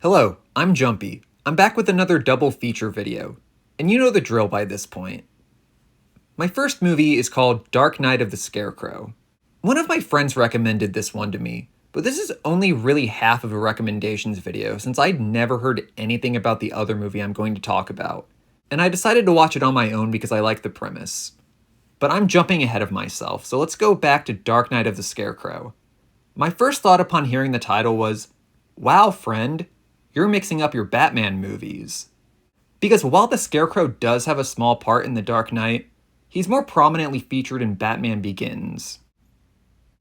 Hello, I'm Jumpy. I'm back with another double feature video, and you know the drill by this point. My first movie is called Dark Night of the Scarecrow. One of my friends recommended this one to me, but this is only really half of a recommendations video since I'd never heard anything about the other movie I'm going to talk about, and I decided to watch it on my own because I like the premise. But I'm jumping ahead of myself, so let's go back to Dark Night of the Scarecrow. My first thought upon hearing the title was, wow, friend, you're mixing up your Batman movies. Because while the Scarecrow does have a small part in The Dark Knight, he's more prominently featured in Batman Begins.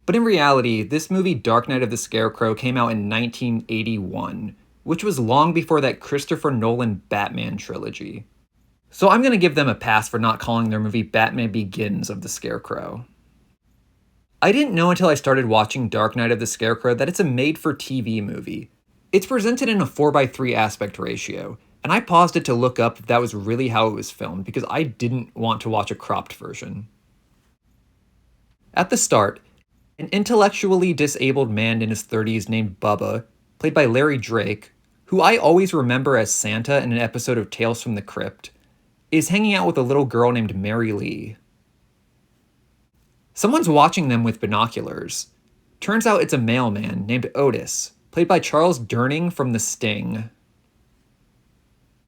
But in reality, this movie Dark Night of the Scarecrow came out in 1981, which was long before that Christopher Nolan Batman trilogy. So I'm gonna give them a pass for not calling their movie Batman Begins of the Scarecrow. I didn't know until I started watching Dark Night of the Scarecrow that it's a made-for-TV movie. It's presented in a 4:3 aspect ratio, and I paused it to look up if that was really how it was filmed because I didn't want to watch a cropped version. At the start, an intellectually disabled man in his 30s named Bubba, played by Larry Drake, who I always remember as Santa in an episode of Tales from the Crypt, is hanging out with a little girl named Mary Lee. Someone's watching them with binoculars. Turns out it's a mailman named Otis, played by Charles Durning from The Sting.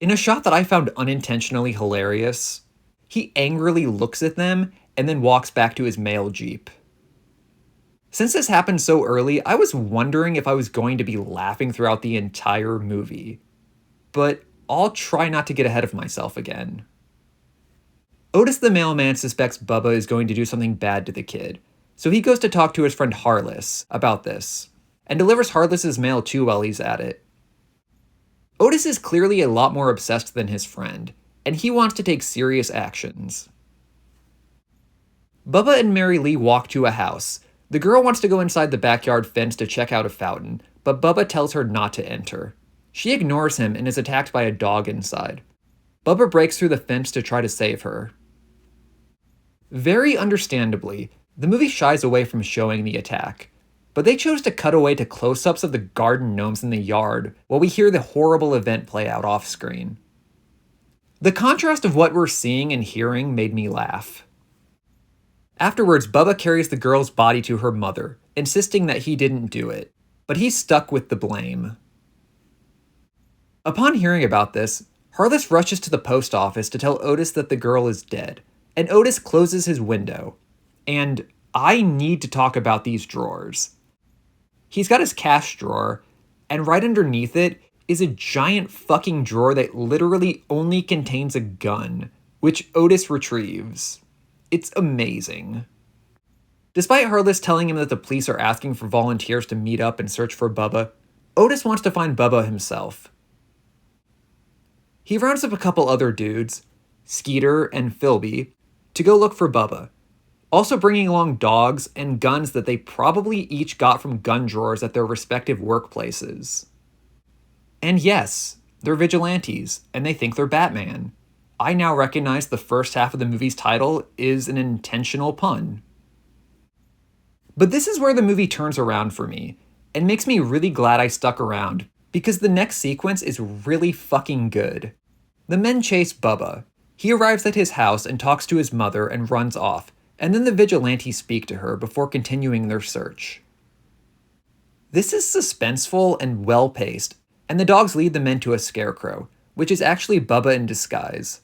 In a shot that I found unintentionally hilarious, he angrily looks at them and then walks back to his mail jeep. Since this happened so early, I was wondering if I was going to be laughing throughout the entire movie. But I'll try not to get ahead of myself again. Otis the mailman suspects Bubba is going to do something bad to the kid, so he goes to talk to his friend Harless about this, and delivers Harless's mail too while he's at it. Otis is clearly a lot more obsessed than his friend, and he wants to take serious actions. Bubba and Mary Lee walk to a house. The girl wants to go inside the backyard fence to check out a fountain, but Bubba tells her not to enter. She ignores him and is attacked by a dog inside. Bubba breaks through the fence to try to save her. Very understandably, the movie shies away from showing the attack, but they chose to cut away to close-ups of the garden gnomes in the yard while we hear the horrible event play out off-screen. The contrast of what we're seeing and hearing made me laugh. Afterwards, Bubba carries the girl's body to her mother, insisting that he didn't do it, but he's stuck with the blame. Upon hearing about this, Harless rushes to the post office to tell Otis that the girl is dead, and Otis closes his window. And I need to talk about these drawers. He's got his cash drawer, and right underneath it is a giant fucking drawer that literally only contains a gun, which Otis retrieves. It's amazing. Despite Harless telling him that the police are asking for volunteers to meet up and search for Bubba, Otis wants to find Bubba himself. He rounds up a couple other dudes, Skeeter and Philby, to go look for Bubba, also bringing along dogs and guns that they probably each got from gun drawers at their respective workplaces. And yes, they're vigilantes, and they think they're Batman. I now recognize the first half of the movie's title is an intentional pun. But this is where the movie turns around for me, and makes me really glad I stuck around, because the next sequence is really fucking good. The men chase Bubba. He arrives at his house and talks to his mother and runs off, and then the vigilantes speak to her before continuing their search. This is suspenseful and well-paced, and the dogs lead the men to a scarecrow, which is actually Bubba in disguise.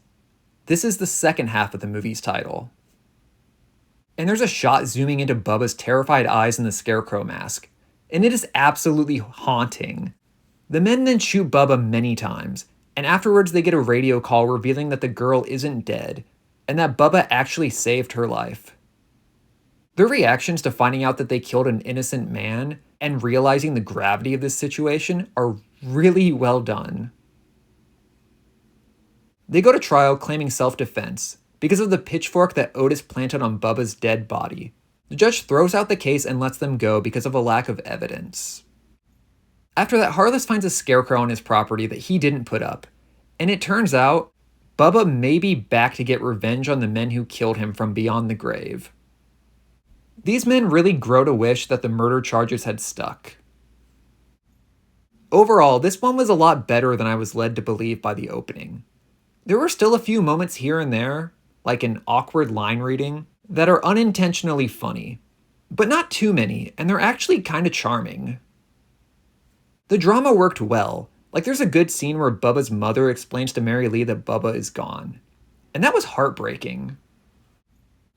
This is the second half of the movie's title. And there's a shot zooming into Bubba's terrified eyes in the scarecrow mask, and it is absolutely haunting. The men then shoot Bubba many times, and afterwards they get a radio call revealing that the girl isn't dead, and that Bubba actually saved her life. Their reactions to finding out that they killed an innocent man and realizing the gravity of this situation are really well done. They go to trial claiming self-defense because of the pitchfork that Otis planted on Bubba's dead body. The judge throws out the case and lets them go because of a lack of evidence. After that, Harless finds a scarecrow on his property that he didn't put up, and it turns out Bubba may be back to get revenge on the men who killed him from beyond the grave. These men really grow to wish that the murder charges had stuck. Overall, this one was a lot better than I was led to believe by the opening. There were still a few moments here and there, like an awkward line reading, that are unintentionally funny. But not too many, and they're actually kind of charming. The drama worked well. Like there's a good scene where Bubba's mother explains to Mary Lee that Bubba is gone. And that was heartbreaking.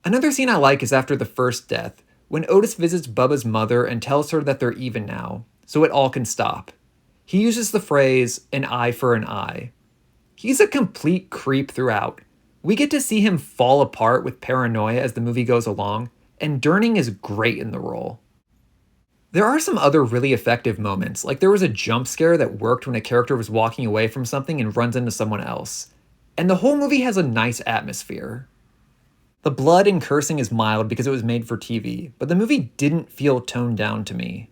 Another scene I like is after the first death, when Otis visits Bubba's mother and tells her that they're even now, so it all can stop. He uses the phrase, an eye for an eye. He's a complete creep throughout. We get to see him fall apart with paranoia as the movie goes along, and Durning is great in the role. There are some other really effective moments, like there was a jump scare that worked when a character was walking away from something and runs into someone else. And the whole movie has a nice atmosphere. The blood and cursing is mild because it was made for TV, but the movie didn't feel toned down to me.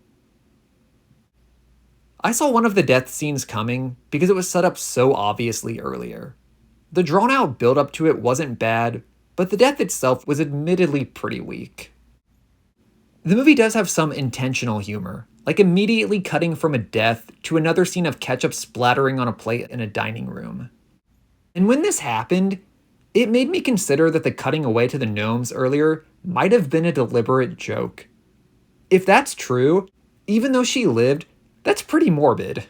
I saw one of the death scenes coming because it was set up so obviously earlier. The drawn-out build-up to it wasn't bad, but the death itself was admittedly pretty weak. The movie does have some intentional humor, like immediately cutting from a death to another scene of ketchup splattering on a plate in a dining room. And when this happened, it made me consider that the cutting away to the gnomes earlier might have been a deliberate joke. If that's true, even though she lived, that's pretty morbid.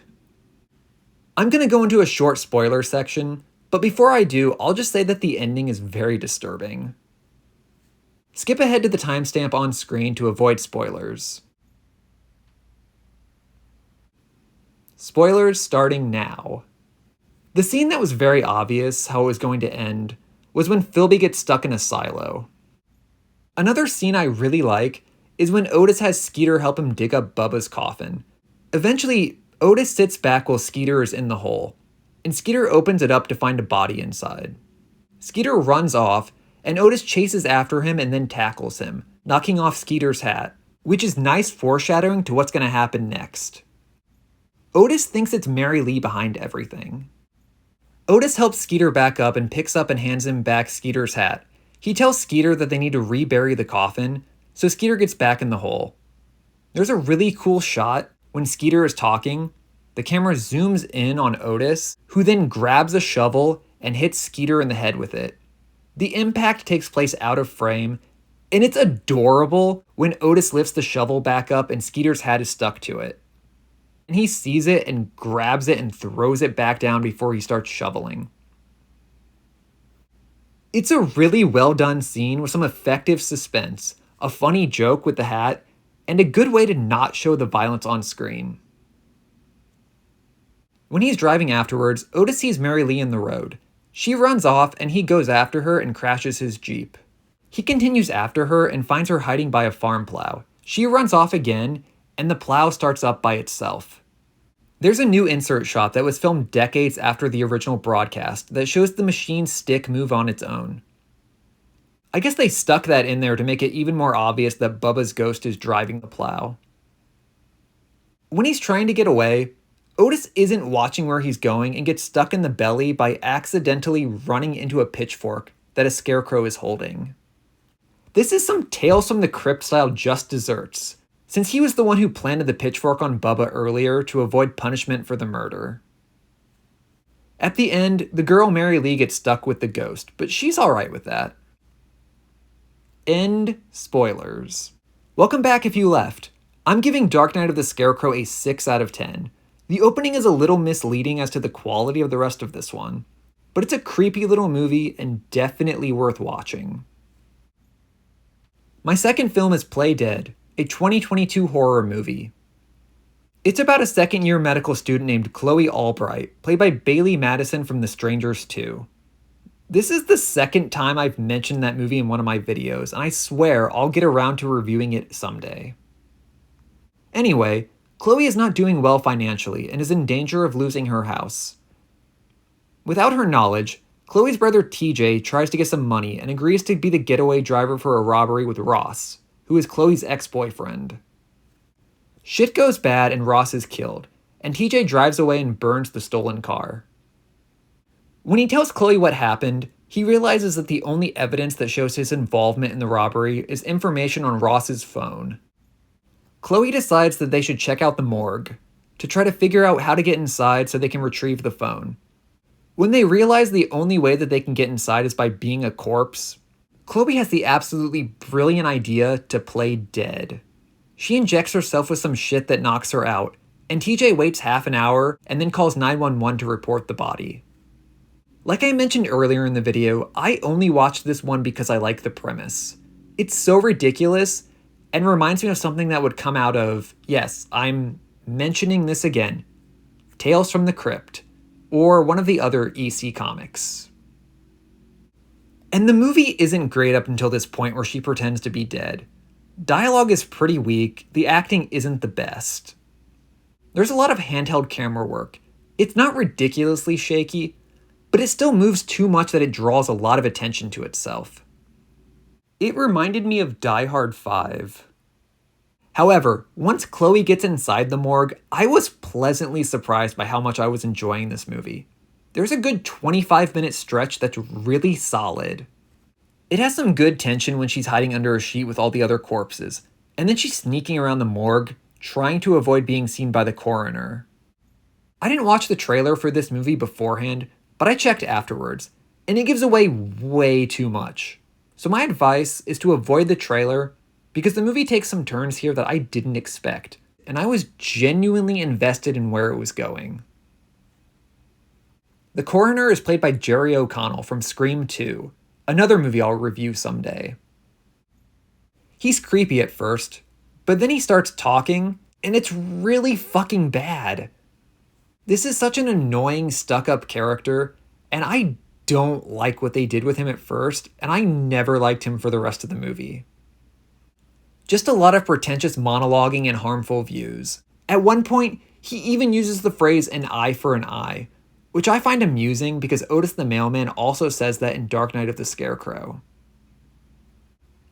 I'm gonna go into a short spoiler section, but before I do, I'll just say that the ending is very disturbing. Skip ahead to the timestamp on screen to avoid spoilers. Spoilers starting now. The scene that was very obvious how it was going to end was when Philby gets stuck in a silo. Another scene I really like is when Otis has Skeeter help him dig up Bubba's coffin. Eventually, Otis sits back while Skeeter is in the hole, and Skeeter opens it up to find a body inside. Skeeter runs off, and Otis chases after him and then tackles him, knocking off Skeeter's hat, which is nice foreshadowing to what's going to happen next. Otis thinks it's Mary Lee behind everything. Otis helps Skeeter back up and picks up and hands him back Skeeter's hat. He tells Skeeter that they need to rebury the coffin, so Skeeter gets back in the hole. There's a really cool shot when Skeeter is talking. The camera zooms in on Otis, who then grabs a shovel and hits Skeeter in the head with it. The impact takes place out of frame, and it's adorable when Otis lifts the shovel back up and Skeeter's hat is stuck to it. And he sees it and grabs it and throws it back down before he starts shoveling. It's a really well done scene with some effective suspense, a funny joke with the hat, and a good way to not show the violence on screen. When he's driving afterwards, Otis sees Mary Lee in the road. She runs off and he goes after her and crashes his Jeep. He continues after her and finds her hiding by a farm plow. She runs off again, and the plow starts up by itself. There's a new insert shot that was filmed decades after the original broadcast that shows the machine's stick move on its own. I guess they stuck that in there to make it even more obvious that Bubba's ghost is driving the plow. When he's trying to get away, Otis isn't watching where he's going and gets stuck in the belly by accidentally running into a pitchfork that a scarecrow is holding. This is some Tales from the Crypt style just desserts, since he was the one who planted the pitchfork on Bubba earlier to avoid punishment for the murder. At the end, the girl Mary Lee gets stuck with the ghost, but she's alright with that. End spoilers. Welcome back if you left. I'm giving Dark Night of the Scarecrow a 6 out of 10. The opening is a little misleading as to the quality of the rest of this one, but it's a creepy little movie and definitely worth watching. My second film is Play Dead, a 2022 horror movie. It's about a second-year medical student named Chloe Albright, played by Bailee Madison from The Strangers 2. This is the second time I've mentioned that movie in one of my videos, and I swear I'll get around to reviewing it someday. Anyway, Chloe is not doing well financially and is in danger of losing her house. Without her knowledge, Chloe's brother TJ tries to get some money and agrees to be the getaway driver for a robbery with Ross, who is Chloe's ex-boyfriend. Shit goes bad and Ross is killed, and TJ drives away and burns the stolen car. When he tells Chloe what happened, he realizes that the only evidence that shows his involvement in the robbery is information on Ross's phone. Chloe decides that they should check out the morgue. to try to figure out how to get inside so they can retrieve the phone. When they realize the only way that they can get inside is by being a corpse, Chloe has the absolutely brilliant idea to play dead. She injects herself with some shit that knocks her out, and TJ waits half an hour and then calls 911 to report the body. Like I mentioned earlier in the video, I only watched this one because I like the premise. It's so ridiculous and reminds me of something that would come out of, yes, I'm mentioning this again, Tales from the Crypt, or one of the other EC comics. And the movie isn't great up until this point where she pretends to be dead. Dialogue is pretty weak, the acting isn't the best. There's a lot of handheld camera work. It's not ridiculously shaky, but it still moves too much that it draws a lot of attention to itself. It reminded me of Die Hard 5. However, once Chloe gets inside the morgue, I was pleasantly surprised by how much I was enjoying this movie. There's a good 25-minute stretch that's really solid. It has some good tension when she's hiding under a sheet with all the other corpses, and then she's sneaking around the morgue, trying to avoid being seen by the coroner. I didn't watch the trailer for this movie beforehand, but I checked afterwards, and it gives away way too much. So my advice is to avoid the trailer, because the movie takes some turns here that I didn't expect, and I was genuinely invested in where it was going. The coroner is played by Jerry O'Connell from Scream 2, another movie I'll review someday. He's creepy at first, but then he starts talking, and it's really fucking bad. This is such an annoying, stuck-up character, and I don't like what they did with him at first, and I never liked him for the rest of the movie. Just a lot of pretentious monologuing and harmful views. At one point, he even uses the phrase an eye for an eye, which I find amusing because Otis the Mailman also says that in Dark Night of the Scarecrow.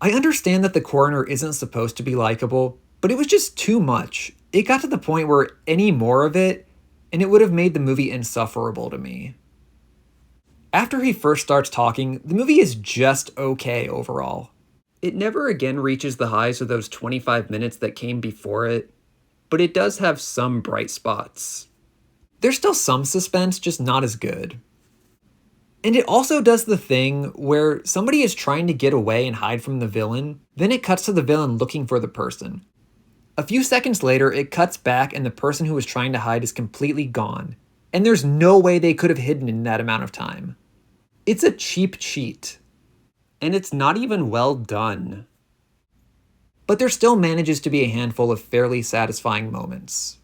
I understand that the coroner isn't supposed to be likable, but it was just too much. It got to the point where any more of it, and it would have made the movie insufferable to me. After he first starts talking, the movie is just okay overall. It never again reaches the highs of those 25 minutes that came before it, but it does have some bright spots. There's still some suspense, just not as good. And it also does the thing where somebody is trying to get away and hide from the villain, then it cuts to the villain looking for the person. A few seconds later, it cuts back and the person who was trying to hide is completely gone, and there's no way they could have hidden in that amount of time. It's a cheap cheat. And it's not even well done. But there still manages to be a handful of fairly satisfying moments.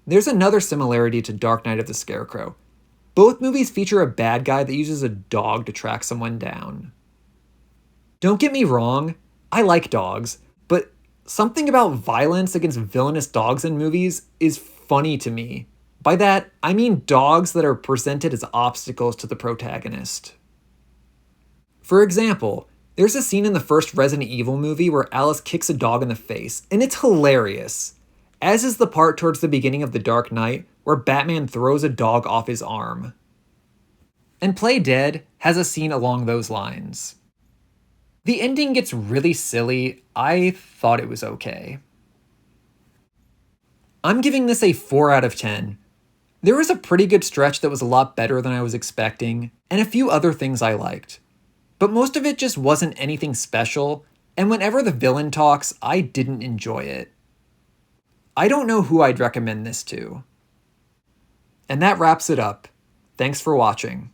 There's another similarity to Dark Night of the Scarecrow. Both movies feature a bad guy that uses a dog to track someone down. Don't get me wrong, I like dogs, but something about violence against villainous dogs in movies is funny to me. By that, I mean dogs that are presented as obstacles to the protagonist. For example, there's a scene in the first Resident Evil movie where Alice kicks a dog in the face, and it's hilarious. As is the part towards the beginning of The Dark Knight where Batman throws a dog off his arm. And Play Dead has a scene along those lines. The ending gets really silly. I thought it was okay. I'm giving this a 4 out of 10. There was a pretty good stretch that was a lot better than I was expecting, and a few other things I liked. But most of it just wasn't anything special, and whenever the villain talks, I didn't enjoy it. I don't know who I'd recommend this to. And that wraps it up. Thanks for watching.